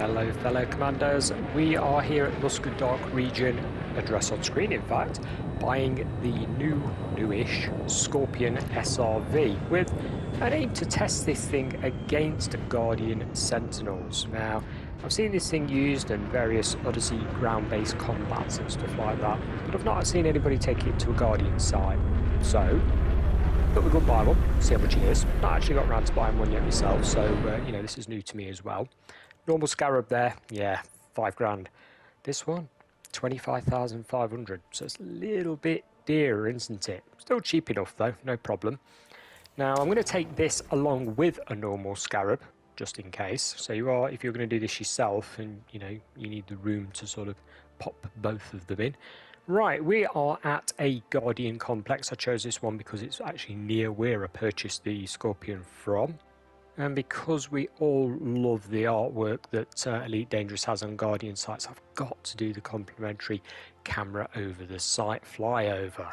Hello fellow commandos, we are here at Muskedark region, address on screen in fact, buying the newish Scorpion SRV with an aim to test this thing against Guardian Sentinels. Now, I've seen this thing used in various Odyssey ground-based combats and stuff like that, but I've not seen anybody take it to a Guardian site. So, thought we'd go and buy one, see how much it is. Not actually got around to buying one yet myself, so you know, this is new to me as well. Normal Scarab there, yeah, £5 grand. This one, 25,500. So it's a little bit dearer, isn't it? Still cheap enough though, no problem. Now I'm going to take this along with a normal Scarab, just in case. So you are, if you're going to do this yourself, and you know you need the room to sort of pop both of them in. Right, we are at a Guardian complex. I chose this one because it's actually near where I purchased the Scorpion from. And because we all love the artwork that Elite Dangerous has on Guardian sites, I've got to do the complimentary camera over the site flyover.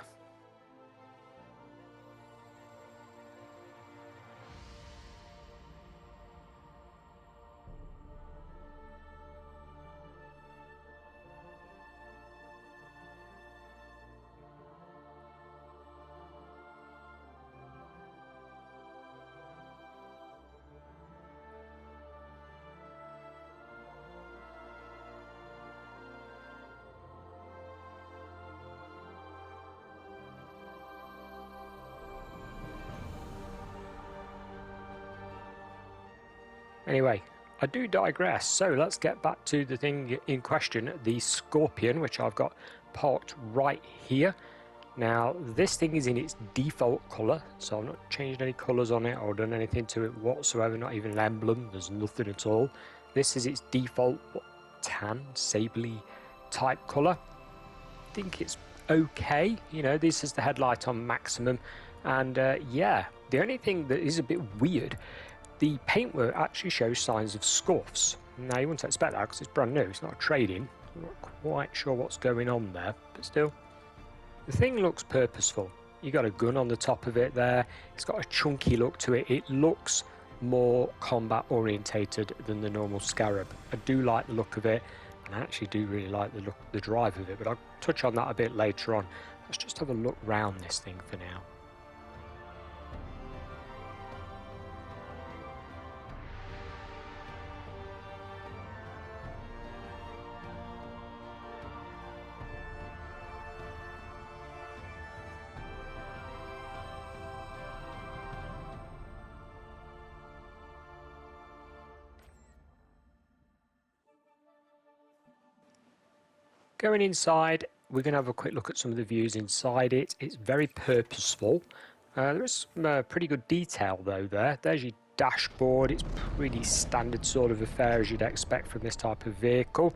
Anyway, I do digress, so let's get back to the thing in question, the Scorpion, which I've got parked right here. Now, this thing is in its default colour, so I've not changed any colours on it or done anything to it whatsoever, not even an emblem, there's nothing at all. This is its default tan, sably type colour. I think it's okay, you know, this is the headlight on maximum, and yeah, the only thing that is a bit weird, the paintwork actually shows signs of scuffs. Now you wouldn't expect that because it's brand new, it's not a trade-in. I'm not quite sure what's going on there, but still. The thing looks purposeful. You got a gun on the top of it there, it's got a chunky look to it, it looks more combat orientated than the normal Scarab. I do like the look of it, and I actually do really like the drive of it, but I'll touch on that a bit later on. Let's just have a look round this thing for now. Going inside, we're going to have a quick look at some of the views inside it. It's very purposeful. There is some pretty good detail though there. There's your dashboard. It's pretty standard sort of affair as you'd expect from this type of vehicle.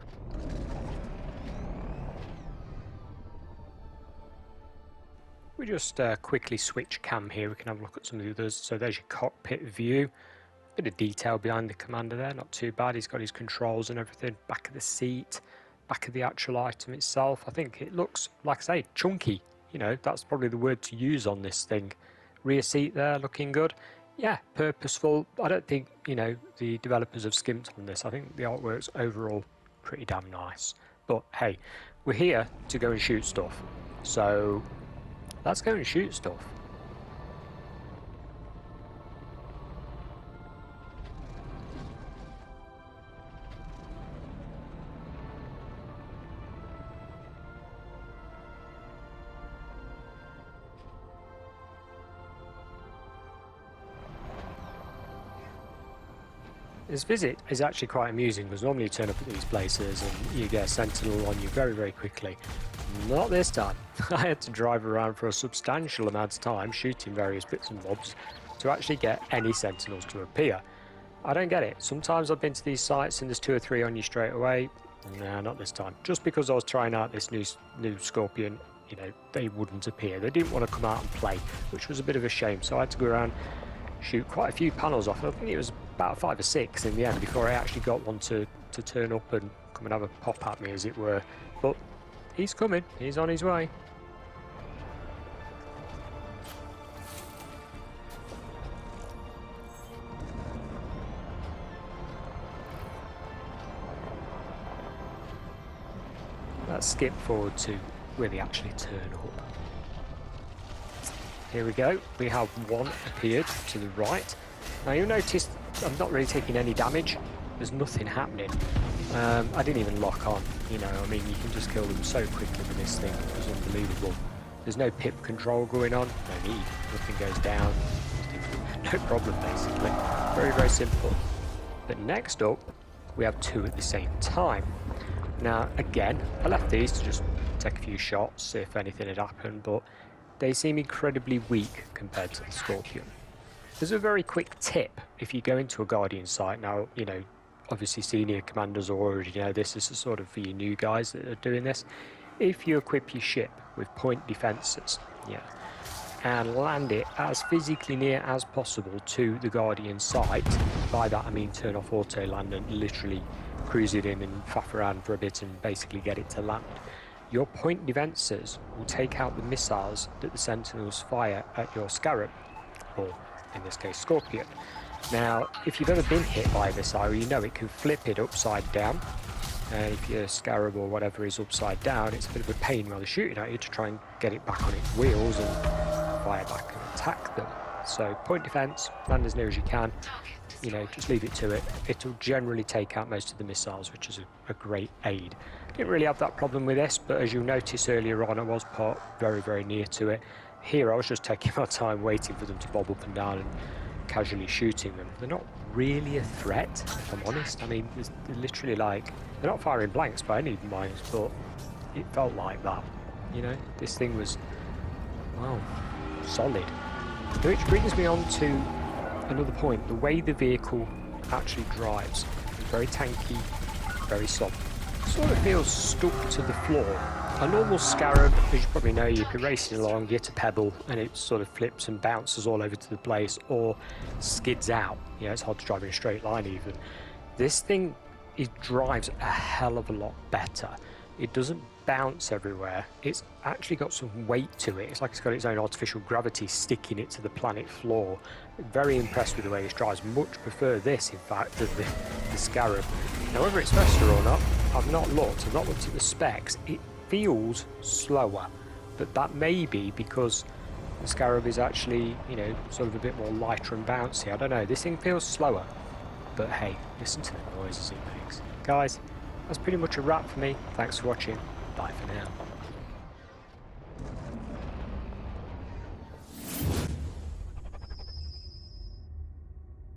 We just quickly switch cam here. We can have a look at some of the others. So there's your cockpit view. Bit of detail behind the commander there, not too bad. He's got his controls and everything. Back of the seat. Back of the actual item itself, I think it looks, like I say, chunky. You know, that's probably the word to use on this thing. Rear seat there, looking good. Yeah, purposeful. I don't think, you know, the developers have skimped on this. I think the artwork's overall pretty damn nice. But hey, we're here to go and shoot stuff. So let's go and shoot stuff. This visit is actually quite amusing because normally you turn up at these places and you get a Sentinel on you very, very quickly. Not this time. I had to drive around for a substantial amount of time shooting various bits and bobs to actually get any Sentinels to appear. I don't get it. Sometimes I've been to these sites and there's 2 or 3 on you straight away. No, not this time. Just because I was trying out this new Scorpion, you know, they wouldn't appear. They didn't want to come out and play, which was a bit of a shame. So I had to go around, shoot quite a few panels off. I think it was about 5 or 6 in the end before I actually got one to turn up and come and have a pop at me, as it were. But he's coming, he's on his way. let's skip forward to where they actually turn up. Here we go, we have one appeared to the right. Now you'll notice I'm not really taking any damage, there's nothing happening. I didn't even lock on, you know, I mean you can just kill them so quickly with this thing, it was unbelievable. There's no pip control going on, no need, nothing goes down, no problem basically. Very, very simple. But next up, we have two at the same time. Now again, I left these to just take a few shots, see if anything had happened, but they seem incredibly weak compared to the Scorpion. There's a very quick tip if you go into a Guardian site. Now, you know, obviously senior commanders already know this. This is sort of for you new guys that are doing this. If you equip your ship with point defences, and land it as physically near as possible to the Guardian site, by that I mean turn off auto land and literally cruise it in and faff around for a bit and basically get it to land, your point defences will take out the missiles that the Sentinels fire at your Scarab, or in this case Scorpion. Now if you've ever been hit by a missile, you know it can flip it upside down, and if your Scarab or whatever is upside down, it's a bit of a pain while they're shooting at you to try and get it back on its wheels and fire back and attack them. So point defense, land as near as you can, you know, just leave it to it. It'll generally take out most of the missiles, which is a great aid. Didn't really have that problem with this, but as you'll notice earlier on, I was parked very, very near to it. Here I was just taking my time waiting for them to bob up and down and casually shooting them. They're not really a threat, if I'm honest. I mean, they're literally like, they're not firing blanks by any means, but it felt like that. You know, this thing was, wow, solid. Which brings me on to another point. The way the vehicle actually drives is very tanky, very soft. Sort of feels stuck to the floor. A normal Scarab, as you probably know, you'd be racing along, you hit a pebble and it sort of flips and bounces all over to the place or skids out. You know, it's hard to drive in a straight line even. This thing, it drives a hell of a lot better. It doesn't bounce everywhere. It's actually got some weight to it. It's like it's got its own artificial gravity sticking it to the planet floor. Very impressed with the way it drives. Much prefer this, in fact, than the Scarab. Now, whether it's faster or not, I've not looked. I've not looked at the specs. It feels slower, but that may be because the Scarab is actually, you know, sort of a bit more lighter and bouncy. I don't know. This thing feels slower, but hey, listen to the noises it makes. Guys, that's pretty much a wrap for me. Thanks for watching. Bye for now.